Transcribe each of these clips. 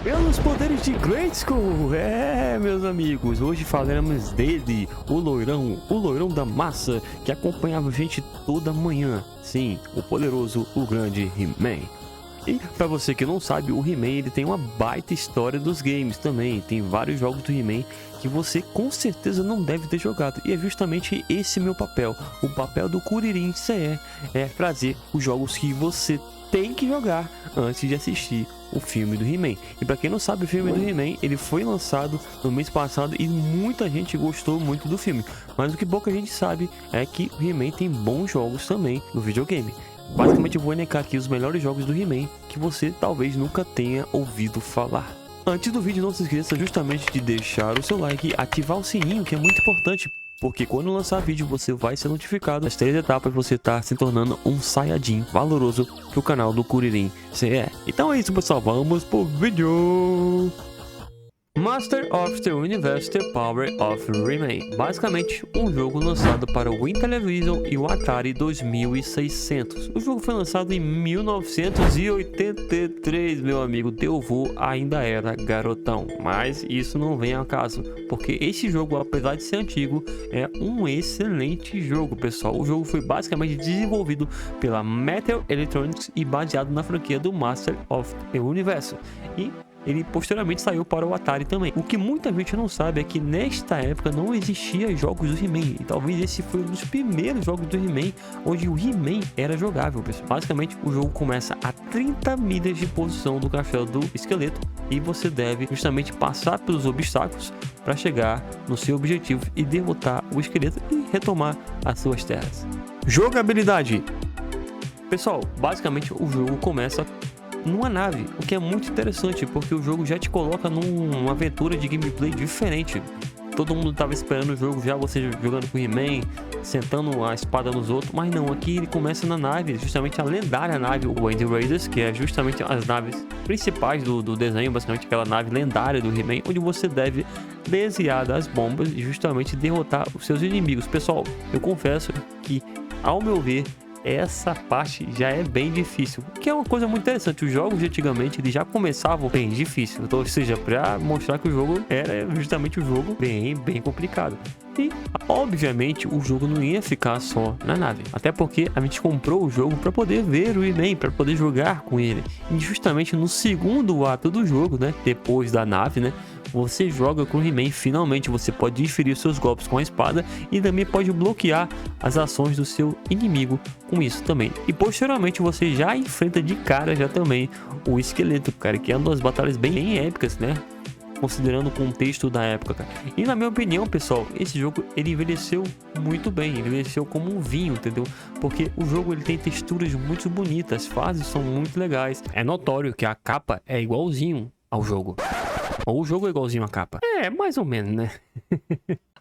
Pelos poderes de Grayskull, meus amigos, hoje falaremos dele, o loirão da massa, que acompanhava a gente toda manhã. Sim, o poderoso, o grande He-Man. E pra você que não sabe, o He-Man ele tem uma baita história dos games também. Tem vários jogos do He-Man que você com certeza não deve ter jogado. E é justamente esse meu papel. O papel do Kuririn CE é trazer os jogos que você tem que jogar antes de assistir o filme do He-Man. E para quem não sabe, o filme do He-Man ele foi lançado no mês passado e muita gente gostou muito do filme. Mas o que pouca gente sabe é que o He-Man tem bons jogos também no videogame. Basicamente eu vou elencar aqui os melhores jogos do He-Man que você talvez nunca tenha ouvido falar. Antes do vídeo, não se esqueça justamente de deixar o seu like e ativar o sininho, que é muito importante, porque quando lançar vídeo você vai ser notificado das 3 etapas de você estar se tornando um Saiyajin valoroso pro canal do Kuririn CE. Então é isso, pessoal, vamos pro vídeo! Master of the Universe: The Power of He-Man. Basicamente, um jogo lançado para o Intellivision e o Atari 2600. O jogo foi lançado em 1983, meu amigo. Teu vô ainda era garotão. Mas isso não vem ao caso, porque esse jogo, apesar de ser antigo, é um excelente jogo, pessoal. O jogo foi basicamente desenvolvido pela Metal Electronics e baseado na franquia do Master of the Universe. E ele posteriormente saiu para o Atari também. O que muita gente não sabe é que nesta época não existia jogos do He-Man. E talvez esse foi um dos primeiros jogos do He-Man onde o He-Man era jogável, pessoal. Basicamente, o jogo começa a 30 milhas de posição do castelo do esqueleto. E você deve justamente passar pelos obstáculos para chegar no seu objetivo e derrotar o esqueleto e retomar as suas terras. Jogabilidade. Pessoal, basicamente o jogo começa numa nave, o que é muito interessante, porque o jogo já te coloca numa aventura de gameplay diferente. Todo mundo estava esperando o jogo já, você jogando com o He-Man, sentando a espada nos outros, mas não, aqui ele começa na nave, justamente a lendária nave, o Wind Raiders, que é justamente as naves principais do desenho, basicamente aquela nave lendária do He-Man, onde você deve desviar das bombas e justamente derrotar os seus inimigos. Pessoal, eu confesso que, ao meu ver, essa parte já é bem difícil, que é uma coisa muito interessante. Os jogos de antigamente eles já começavam bem difícil, então, ou seja, para mostrar que o jogo era justamente um jogo bem complicado. E obviamente o jogo não ia ficar só na nave, até porque a gente comprou o jogo para poder ver o He-Man, para poder jogar com ele. E justamente no segundo ato do jogo, né, depois da nave, né, você joga com o He-Man. Finalmente você pode diferir seus golpes com a espada e também pode bloquear as ações do seu inimigo com isso também. E posteriormente você já enfrenta de cara já também o esqueleto, cara, que é uma das batalhas bem épicas, né? Considerando o contexto da época, cara. E na minha opinião, pessoal, esse jogo ele envelheceu muito bem, ele envelheceu como um vinho, entendeu? Porque o jogo ele tem texturas muito bonitas, as fases são muito legais. É notório que a capa é igualzinho ao jogo. Ou o jogo é igualzinho à capa. É, mais ou menos, né?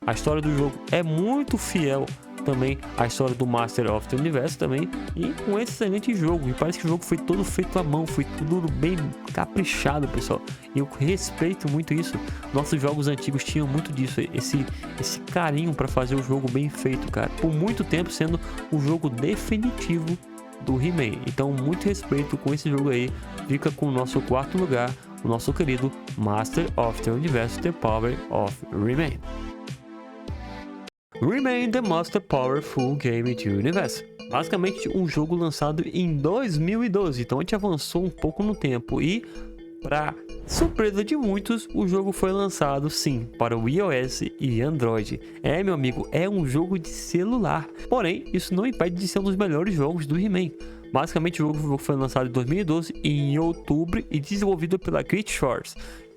A história do jogo é muito fiel também à história do Master of the Universe também. E um excelente jogo. E parece que o jogo foi todo feito à mão. Foi tudo bem caprichado, pessoal. E eu respeito muito isso. Nossos jogos antigos tinham muito disso. Esse carinho para fazer o jogo bem feito, cara. Por muito tempo sendo o jogo definitivo do He-Man. Então, muito respeito com esse jogo aí. Fica com o nosso quarto lugar, o nosso querido Master of the Universe: The Power of He-Man. He-Man: The Most Powerful Game to Universe. Basicamente um jogo lançado em 2012, então a gente avançou um pouco no tempo e, para surpresa de muitos, o jogo foi lançado sim para o iOS e Android. Meu amigo, é um jogo de celular, porém isso não impede de ser um dos melhores jogos do He-Man. Basicamente o jogo foi lançado em 2012 em outubro e desenvolvido pela Great Shores.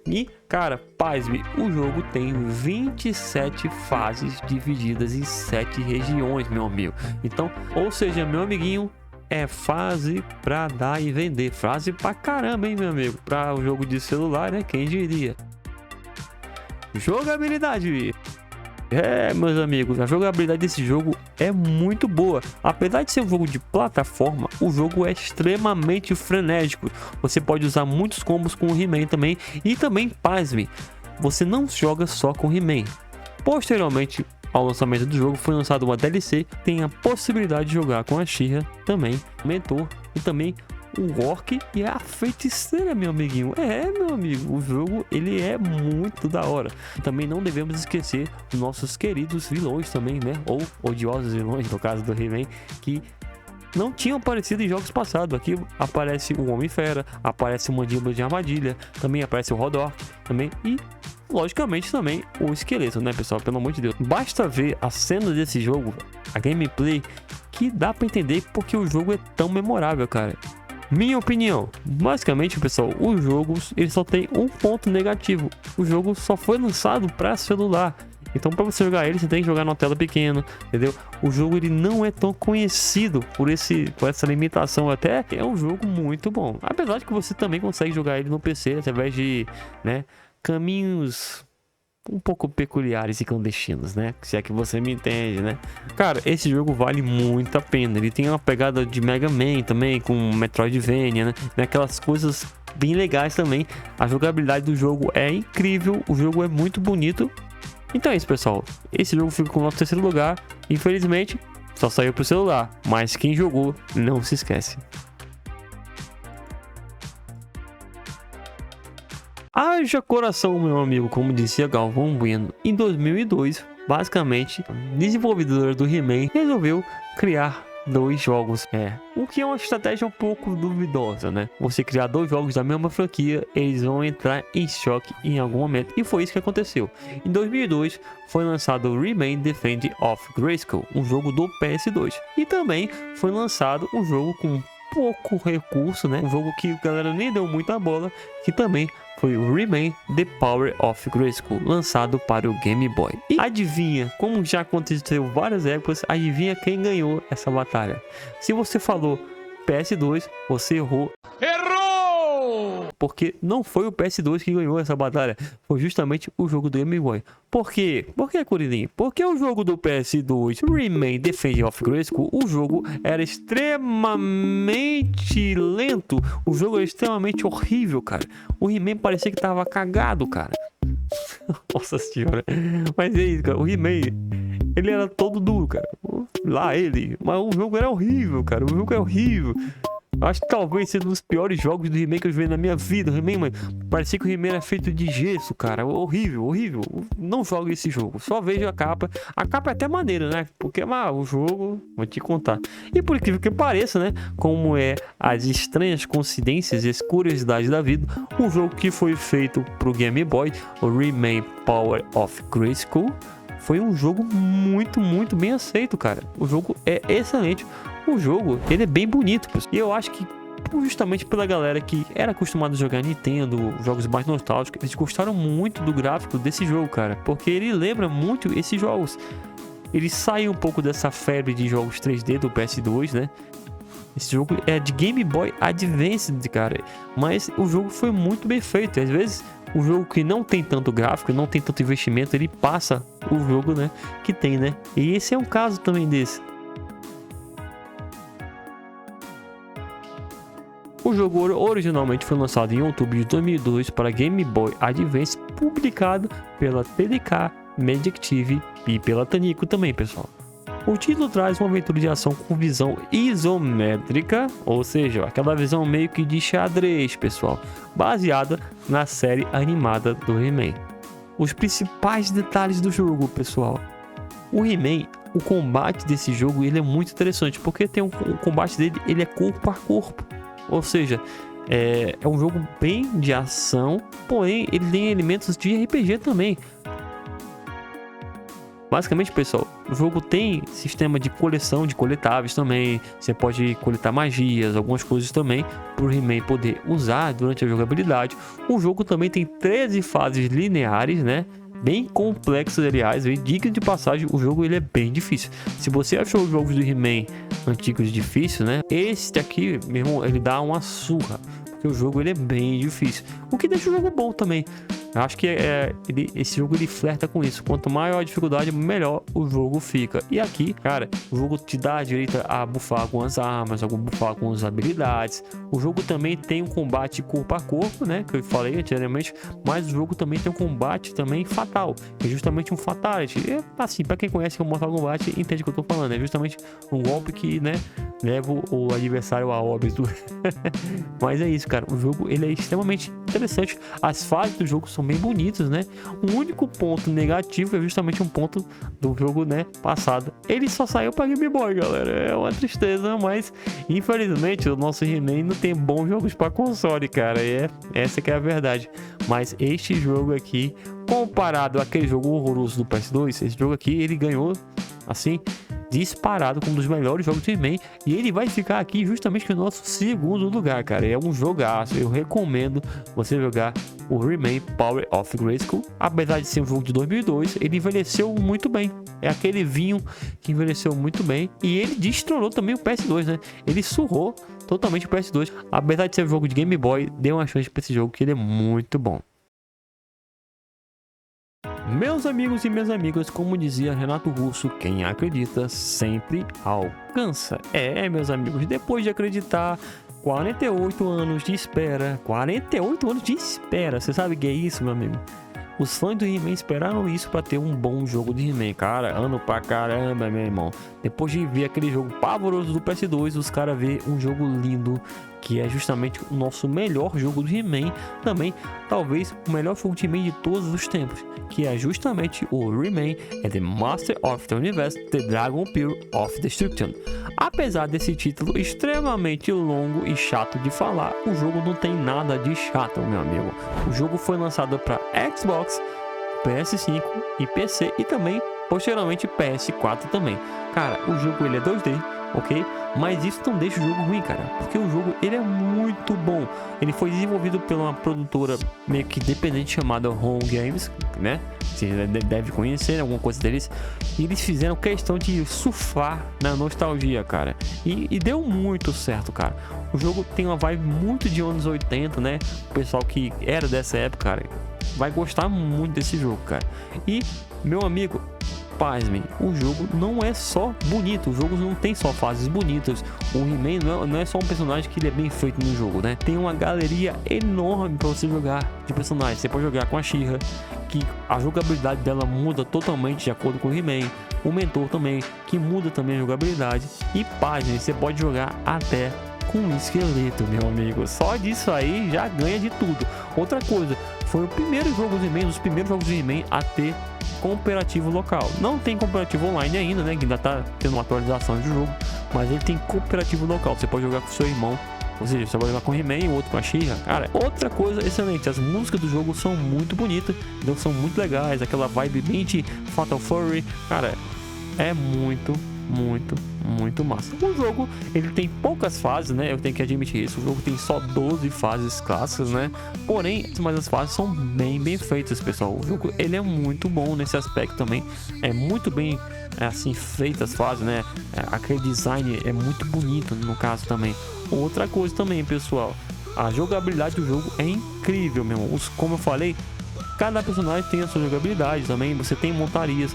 E, cara, pasme, o jogo tem 27 fases divididas em 7 regiões, meu amigo. Então, ou seja, meu amiguinho, é fase pra dar e vender. Fase pra caramba, hein, meu amigo? Pra um jogo de celular, né? Quem diria? Jogabilidade. Meus amigos, a jogabilidade desse jogo é muito boa. Apesar de ser um jogo de plataforma, o jogo é extremamente frenético. Você pode usar muitos combos com o He-Man também. E também, pasme, você não joga só com o He-Man. Posteriormente ao lançamento do jogo, foi lançado uma DLC que tem a possibilidade de jogar com a She-Ra também, Mentor, e também o orc e a feiticeira, meu amiguinho. Meu amigo, o jogo ele é muito da hora. Também não devemos esquecer os nossos queridos vilões também, né? Ou odiosos vilões, no caso do He-Man, que não tinham aparecido em jogos passados. Aqui aparece o Homem-Fera, aparece o Mandíbula de Armadilha, também aparece o Rodork, também, e logicamente também o Esqueleto, né, pessoal? Pelo amor de Deus. Basta ver a cena desse jogo, a gameplay, que dá pra entender porque o jogo é tão memorável, cara. Minha opinião, basicamente, pessoal, o jogo ele só tem um ponto negativo. O jogo só foi lançado para celular. Então, para você jogar ele, você tem que jogar numa tela pequena, entendeu? O jogo ele não é tão conhecido por essa limitação. Até é um jogo muito bom. Apesar de que você também consegue jogar ele no PC através de, né, caminhos um pouco peculiares e clandestinos, né? Se é que você me entende, né? Cara, esse jogo vale muito a pena. Ele tem uma pegada de Mega Man também, com Metroidvania, né? Aquelas coisas bem legais também. A jogabilidade do jogo é incrível. O jogo é muito bonito. Então é isso, pessoal. Esse jogo fica com o nosso terceiro lugar. Infelizmente, só saiu pro celular. Mas quem jogou, não se esquece. Haja coração, meu amigo, como dizia Galvão Bueno. Em 2002, basicamente, a desenvolvedora do He-Man resolveu criar 2 jogos. O que é uma estratégia um pouco duvidosa, né? Você criar 2 jogos da mesma franquia, eles vão entrar em choque em algum momento. E foi isso que aconteceu. Em 2002, foi lançado o He-Man Defend of Grayskull, um jogo do PS2. E também foi lançado um jogo com pouco recurso, né? Um jogo que a galera nem deu muita bola, que também foi o He-Man The Power of Grayskull, lançado para o Game Boy. E adivinha, como já aconteceu várias épocas, adivinha quem ganhou essa batalha? Se você falou PS2, você errou. Porque não foi o PS2 que ganhou essa batalha, foi justamente o jogo do Game Boy. Por quê? Por que, Curirim? Porque o jogo do PS2, He-Man Defend of Grayskull, o jogo era extremamente lento, o jogo era extremamente horrível, cara. O He-Man parecia que tava cagado, cara. Nossa senhora. Mas é isso, cara. O He-Man, ele era todo duro, cara. Mas o jogo era horrível, cara. O jogo é horrível. Acho que talvez seja um dos piores jogos do He-Man que eu vi na minha vida. O He-Man, parecia que o He-Man era feito de gesso, cara. Horrível, horrível. Não jogue esse jogo. Só veja a capa. A capa é até maneira, né? Porque o jogo, vou te contar. E por incrível que pareça, né? Como é as estranhas coincidências e as curiosidades da vida, o jogo que foi feito pro Game Boy, o He-Man Power of Grayskull, foi um jogo muito, muito bem aceito, cara. O jogo é excelente. O jogo, ele é bem bonito, pessoal. E eu acho que justamente pela galera que era acostumada a jogar Nintendo, jogos mais nostálgicos, eles gostaram muito do gráfico desse jogo, cara. Porque ele lembra muito esses jogos. Ele sai um pouco dessa febre de jogos 3D do PS2, né? Esse jogo é de Game Boy Advance, cara. Mas o jogo foi muito bem feito. Às vezes, o jogo que não tem tanto gráfico, não tem tanto investimento, ele passa o jogo, né, que tem, né? E esse é um caso também desse. O jogo originalmente foi lançado em outubro de 2002 para Game Boy Advance, publicado pela TDK Magic TV e pela Tanico também, pessoal. O título traz uma aventura de ação com visão isométrica, ou seja, aquela visão meio que de xadrez, pessoal, baseada na série animada do He-Man. Os principais detalhes do jogo, pessoal. O He-Man, o combate desse jogo, ele é muito interessante, porque tem o combate dele, ele é corpo a corpo. Ou seja, é um jogo bem de ação, porém ele tem elementos de RPG também. Basicamente, pessoal, o jogo tem sistema de coleção de coletáveis também. Você pode coletar magias, algumas coisas também para o He-Man poder usar durante a jogabilidade. O jogo também tem 13 fases lineares, né? Bem complexos, aliás, diga de passagem, o jogo ele é bem difícil. Se você achou os jogos do He-Man antigos difíceis, né? Esse aqui, mesmo, ele dá uma surra, porque o jogo ele é bem difícil. O que deixa o jogo bom também. Eu acho que esse jogo ele flerta com isso. Quanto maior a dificuldade, melhor o jogo fica. E aqui, cara, o jogo te dá a direito a buffar algumas armas, a buffar algumas habilidades. O jogo também tem um combate corpo a corpo, né? Que eu falei anteriormente. Mas o jogo também tem um combate também fatal. Que é justamente um fatality. E, assim, pra quem conhece o Mortal Kombat, entende o que eu tô falando. É justamente um golpe que, né, leva o adversário a óbito. Mas é isso, cara. O jogo ele é extremamente interessante. As fases do jogo são bem bonitas, né? O único ponto negativo é justamente um ponto do jogo, né, passado. Ele só saiu para Game Boy, galera. É uma tristeza, mas infelizmente o nosso He-Man não tem bons jogos para console, cara. Essa que é a verdade. Mas este jogo aqui, comparado àquele jogo horroroso do PS2, esse jogo aqui ele ganhou assim disparado como um dos melhores jogos de He-Man, e ele vai ficar aqui justamente no nosso segundo lugar, cara. É um jogaço, eu recomendo você jogar o He-Man Power of Grayskull. Apesar de ser um jogo de 2002, ele envelheceu muito bem. É aquele vinho que envelheceu muito bem, e ele destronou também o PS2, né? Ele surrou totalmente o PS2. Apesar de ser um jogo de Game Boy, dê uma chance para esse jogo que ele é muito bom. Meus amigos e minhas amigas, como dizia Renato Russo, quem acredita sempre alcança. Meus amigos, depois de acreditar, 48 anos de espera, 48 anos de espera, você sabe o que é isso, meu amigo? Os fãs do He-Man esperaram isso pra ter um bom jogo de He-Man, cara, ano pra caramba, meu irmão. Depois de ver aquele jogo pavoroso do PS2, os caras vê um jogo lindo, que é justamente o nosso melhor jogo do He-Man, também talvez o melhor jogo de He-Man de todos os tempos, que é justamente o He-Man and the Master of the Universe, The Dragon Pearl of Destruction. Apesar desse título extremamente longo e chato de falar, o jogo não tem nada de chato, meu amigo. O jogo foi lançado para Xbox, PS5 e PC, e também posteriormente PS4 também. Cara, o jogo ele é 2D, ok? Mas isso não deixa o jogo ruim, cara, porque o jogo ele é muito bom. Ele foi desenvolvido por uma produtora meio que independente chamada Home Games, né? Você deve conhecer alguma coisa deles. E eles fizeram questão de surfar na nostalgia, cara. E deu muito certo, cara. O jogo tem uma vibe muito de anos 80, né? O pessoal que era dessa época, cara, vai gostar muito desse jogo, cara. E, meu amigo, pasmem, o jogo não é só bonito, o jogo não tem só fases bonitas. O He-Man não é só um personagem que ele é bem feito no jogo, né? Tem uma galeria enorme para você jogar de personagens. Você pode jogar com a She-Ra, que a jogabilidade dela muda totalmente de acordo com o He-Man. O Mentor também, que muda também a jogabilidade. E pasmem, você pode jogar até com um esqueleto, meu amigo. Só disso aí já ganha de tudo. Outra coisa, foi o primeiro jogo do He-Man, os primeiros jogos do He-Man a ter cooperativo local. Não tem cooperativo online ainda, né? Que ainda tá tendo uma atualização do jogo, mas ele tem cooperativo local. Você pode jogar com seu irmão, ou seja, você pode jogar com o He-Man e o outro com a She-Ra. Cara, outra coisa excelente, as músicas do jogo são muito bonitas, então são muito legais, aquela vibe bem de Fatal Fury, cara, é muito massa. O jogo, ele tem poucas fases, né? Eu tenho que admitir isso. O jogo tem só 12 fases clássicas, né? Porém, mas as fases são bem feitas, pessoal. O jogo, ele é muito bom nesse aspecto também. É muito bem, assim, feitas as fases, né? Aquele design é muito bonito, no caso também. Outra coisa também, pessoal, a jogabilidade do jogo é incrível, meu irmão. Como eu falei, cada personagem tem a sua jogabilidade também. Você tem montarias,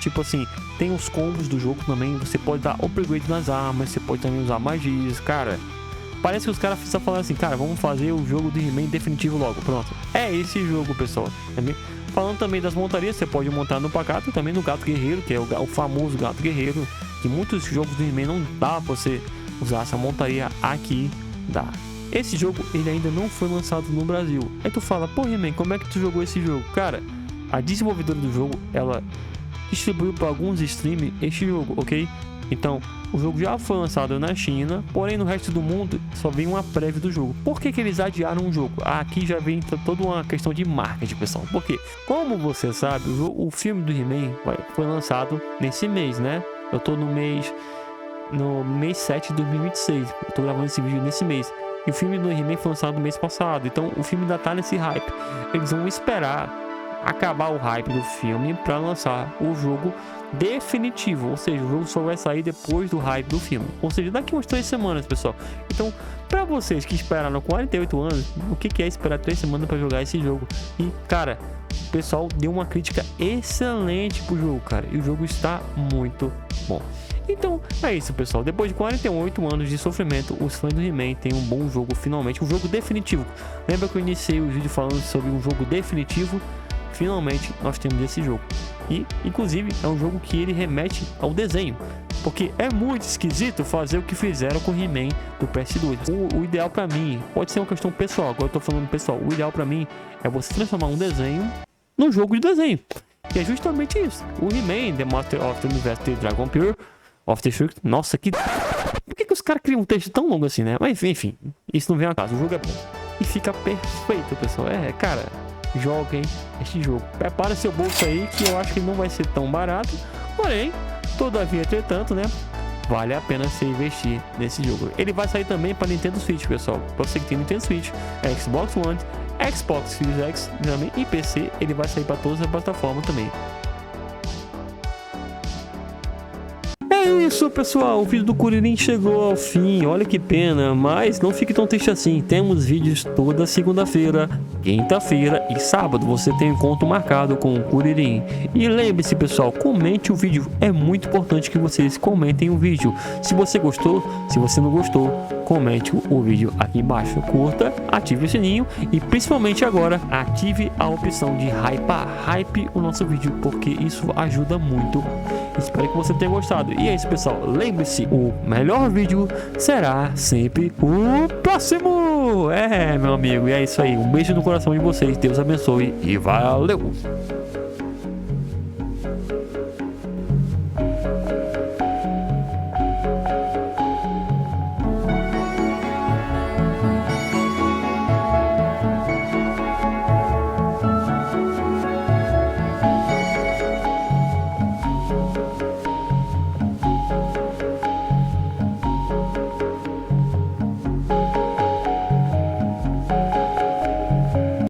tipo assim, tem os combos do jogo também. Você pode dar upgrade nas armas, você pode também usar magias. Cara, parece que os caras estão falando assim, cara, vamos fazer o jogo de He-Man definitivo logo, pronto. É esse jogo, pessoal. Falando também das montarias, você pode montar no Pacato e também no Gato Guerreiro, que é o famoso Gato Guerreiro, que muitos jogos do He-Man não dá pra você usar essa montaria, aqui dá. Esse jogo, ele ainda não foi lançado no Brasil. Aí tu fala, pô, He-Man, como é que tu jogou esse jogo? Cara, a desenvolvedora do jogo, ela distribuiu para alguns streamers este jogo, ok? Então, o jogo já foi lançado na China, porém no resto do mundo só vem uma prévia do jogo. Por que eles adiaram o jogo? Aqui já vem toda uma questão de marketing, pessoal. Porque, como você sabe, o filme do He-Man foi lançado nesse mês, né? Eu tô no mês 7 de 2026. Eu tô gravando esse vídeo nesse mês. E o filme do He-Man foi lançado no mês passado. Então, o filme ainda tá nesse hype. Eles vão esperar acabar o hype do filme para lançar o jogo definitivo, ou seja, o jogo só vai sair depois do hype do filme, ou seja, daqui umas 3 semanas, pessoal. Então, para vocês que esperaram 48 anos, o que é esperar 3 semanas para jogar esse jogo? E, cara, o pessoal deu uma crítica excelente pro jogo, cara, e o jogo está muito bom. Então é isso, pessoal. Depois de 48 anos de sofrimento, os fãs do He-Man têm um bom jogo finalmente, um jogo definitivo. Lembra que eu iniciei o vídeo falando sobre um jogo definitivo? Finalmente nós temos esse jogo. E inclusive é um jogo que ele remete ao desenho, porque é muito esquisito fazer o que fizeram com o He-Man do PS2. O ideal pra mim, pode ser uma questão pessoal, agora eu tô falando pessoal, o ideal pra mim é você transformar um desenho num jogo de desenho. E é justamente isso. O He-Man, The Master of the Universe, The Dragon Pure of the Shulk. Nossa, que... Por que os caras criam um texto tão longo assim, né? Mas enfim, isso não vem a caso. O jogo é bom. E fica perfeito, pessoal. Cara, joguem este jogo. Prepara seu bolso aí, que eu acho que não vai ser tão barato. Porém, todavia, entretanto, né? Vale a pena você investir nesse jogo. Ele vai sair também para Nintendo Switch, pessoal. Pra você que tem Nintendo Switch, Xbox One, Xbox Series X também, e PC, ele vai sair para todas as plataformas também. É isso, pessoal, o vídeo do Kuririn chegou ao fim, olha que pena, mas não fique tão triste assim, temos vídeos toda segunda-feira, quinta-feira e sábado, você tem um encontro marcado com o Kuririn. E lembre-se, pessoal, comente o vídeo, é muito importante que vocês comentem o vídeo. Se você gostou, se você não gostou, comente o vídeo aqui embaixo, curta, ative o sininho e principalmente agora, ative a opção de hype o nosso vídeo, porque isso ajuda muito. Espero que você tenha gostado. E é isso, pessoal. Lembre-se, o melhor vídeo será sempre o próximo. Meu amigo. E é isso aí. Um beijo no coração de vocês. Deus abençoe e valeu!